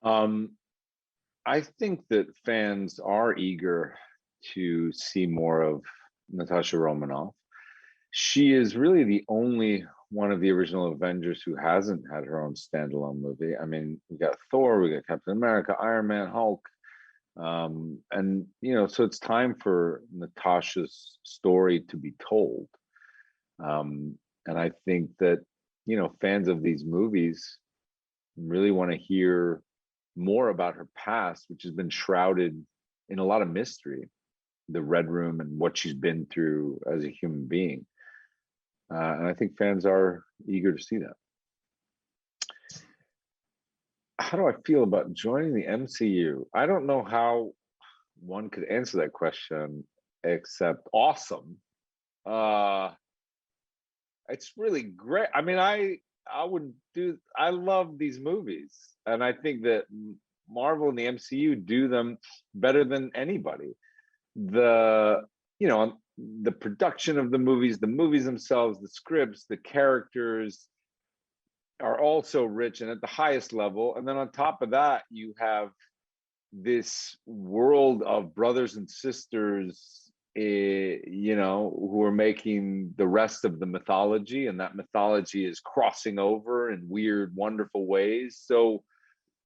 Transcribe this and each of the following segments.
Um, I think that fans are eager to see more of Natasha Romanoff. She is really the only one of the original Avengers who hasn't had her own standalone movie. I mean, we got Thor, we got Captain America, Iron Man, Hulk, and so it's time for Natasha's story to be told. And I think that fans of these movies really want to hear more about her past, which has been shrouded in a lot of mystery, the Red Room and what she's been through as a human being. And I think fans are eager to see that. How do I feel about joining the MCU? I don't know how one could answer that question except awesome. It's really great. I mean, I love these movies, and I think that Marvel and the MCU do them better than anybody. The production of the movies themselves, the scripts, the characters are also rich and at the highest level. And then on top of that, you have this world of brothers and sisters, who are making the rest of the mythology, and that mythology is crossing over in weird, wonderful ways. So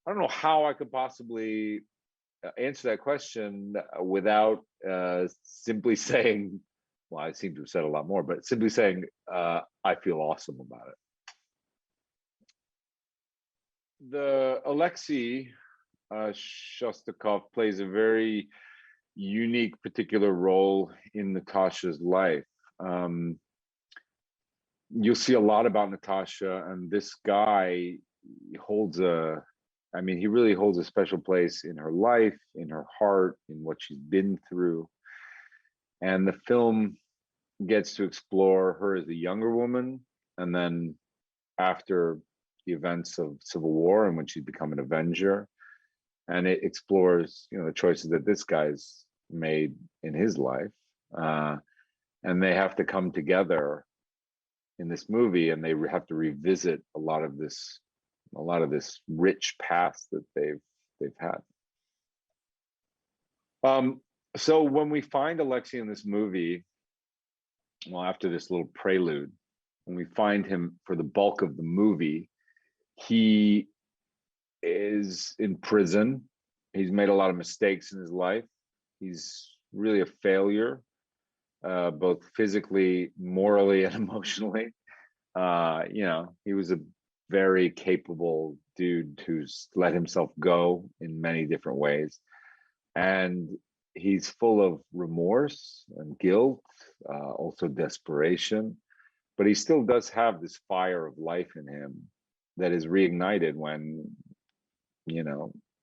I don't know how I could possibly answer that question without simply saying, well, I seem to have said a lot more, but simply saying I feel awesome about it. The Alexei Shostakov plays a very unique, particular role in Natasha's life. You'll see a lot about Natasha, and this guy he really holds a special place in her life, in her heart, in what she's been through. And the film gets to explore her as a younger woman, and then after the events of Civil War and when she's become an Avenger. And it explores, the choices that this guy's made in his life. And they have to come together in this movie, and they have to revisit a lot of this rich past that they've had. So when we find Alexei in this movie, well, after this little prelude, when we find him for the bulk of the movie, he is in prison. He's made a lot of mistakes in his life. He's really a failure, both physically, morally, and emotionally. He was a very capable dude who's let himself go in many different ways. And he's full of remorse and guilt, also desperation. But he still does have this fire of life in him that is reignited when,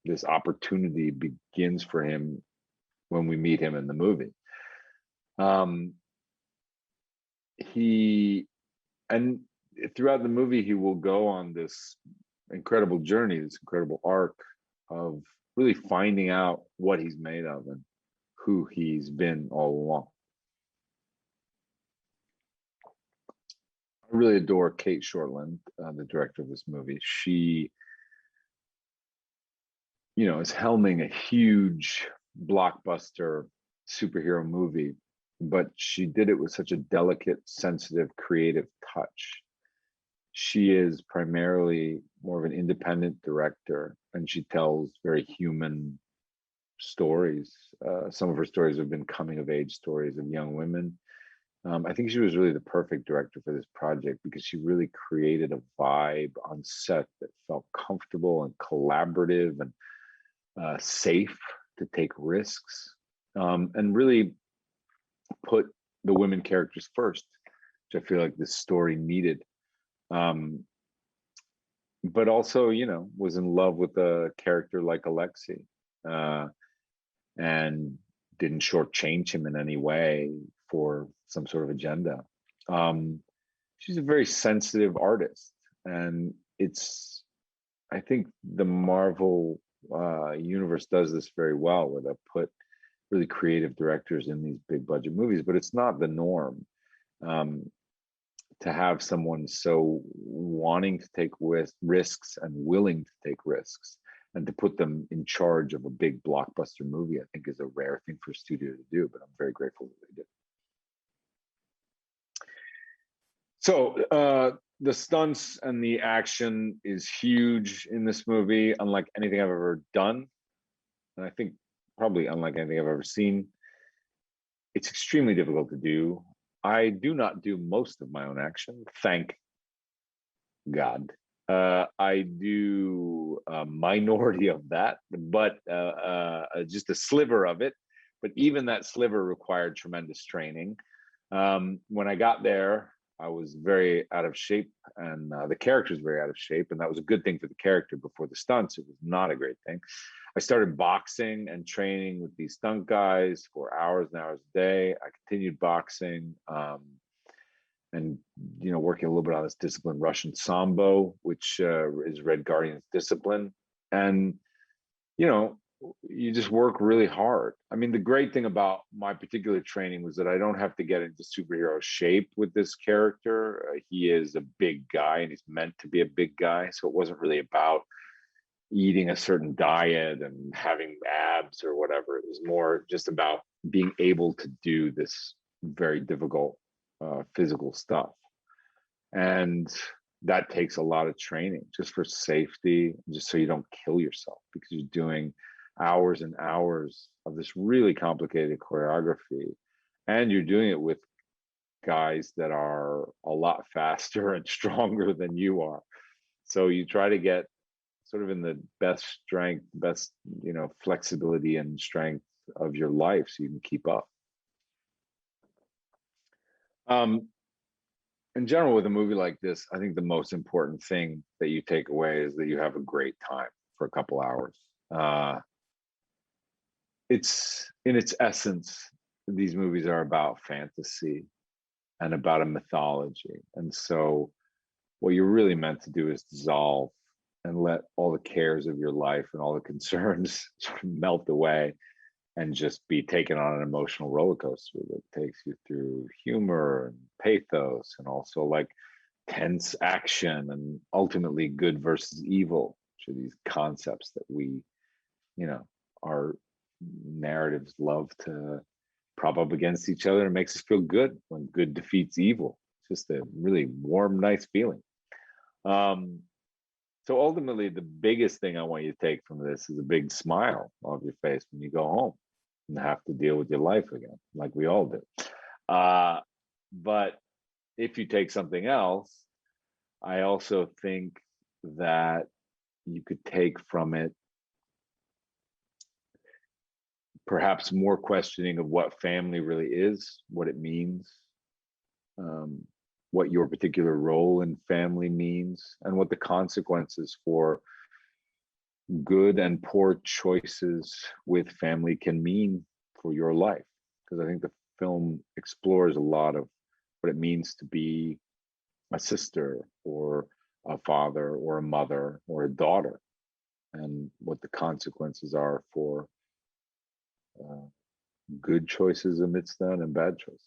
this opportunity begins for him when we meet him in the movie. And throughout the movie, he will go on this incredible journey, this incredible arc of really finding out what he's made of and who he's been all along. I really adore Kate Shortland, the director of this movie. She, is helming a huge blockbuster superhero movie, but she did it with such a delicate, sensitive, creative touch. She is primarily more of an independent director, and she tells very human stories. Some of her stories have been coming of age stories of young women. I think she was really the perfect director for this project because she really created a vibe on set that felt comfortable and collaborative and safe to take risks, and really put the women characters first, which I feel like this story needed. But also, was in love with a character like Alexei, and didn't shortchange him in any way for some sort of agenda. She's a very sensitive artist, and I think the Marvel universe does this very well, where they put really creative directors in these big budget movies, but it's not the norm. To have someone so wanting to take risks and willing to take risks And to put them in charge of a big blockbuster movie, I think is a rare thing for a studio to do, but I'm very grateful that they did. So the stunts and the action is huge in this movie, unlike anything I've ever done. And I think probably unlike anything I've ever seen. It's extremely difficult to do. I do not do most of my own action, thank God. I do a minority of that, but just a sliver of it. But even that sliver required tremendous training. When I got there, I was very out of shape, and the character's very out of shape, and that was a good thing for the character. Before the stunts, it was not a great thing. I started boxing and training with these stunt guys for hours and hours a day. I continued boxing, and working a little bit on this discipline, Russian Sambo, which is Red Guardian's discipline. And you just work really hard. I mean, the great thing about my particular training was that I don't have to get into superhero shape with this character. He is a big guy, and he's meant to be a big guy. So it wasn't really about eating a certain diet and having abs or whatever. It was more just about being able to do this very difficult physical stuff. And that takes a lot of training just for safety, just so you don't kill yourself, because you're doing hours and hours of this really complicated choreography, and you're doing it with guys that are a lot faster and stronger than you are. So you try to get sort of in the best strength, best flexibility and strength of your life so you can keep up. In general, with a movie like this, I think the most important thing that you take away is that you have a great time for a couple hours. It's in its essence, these movies are about fantasy and about a mythology. And so what you're really meant to do is dissolve and let all the cares of your life and all the concerns sort of melt away, and just be taken on an emotional roller coaster that takes you through humor and pathos, and also like tense action, and ultimately good versus evil, which are these concepts that we, our narratives love to prop up against each other. And it makes us feel good when good defeats evil. It's just a really warm, nice feeling. So ultimately, the biggest thing I want you to take from this is a big smile off your face when you go home and have to deal with your life again, like we all do. But if you take something else, I also think that you could take from it perhaps more questioning of what family really is, what it means, what your particular role in family means, and what the consequences for good and poor choices with family can mean for your life. Because I think the film explores a lot of what it means to be a sister or a father or a mother or a daughter, and what the consequences are for good choices amidst that and bad choices.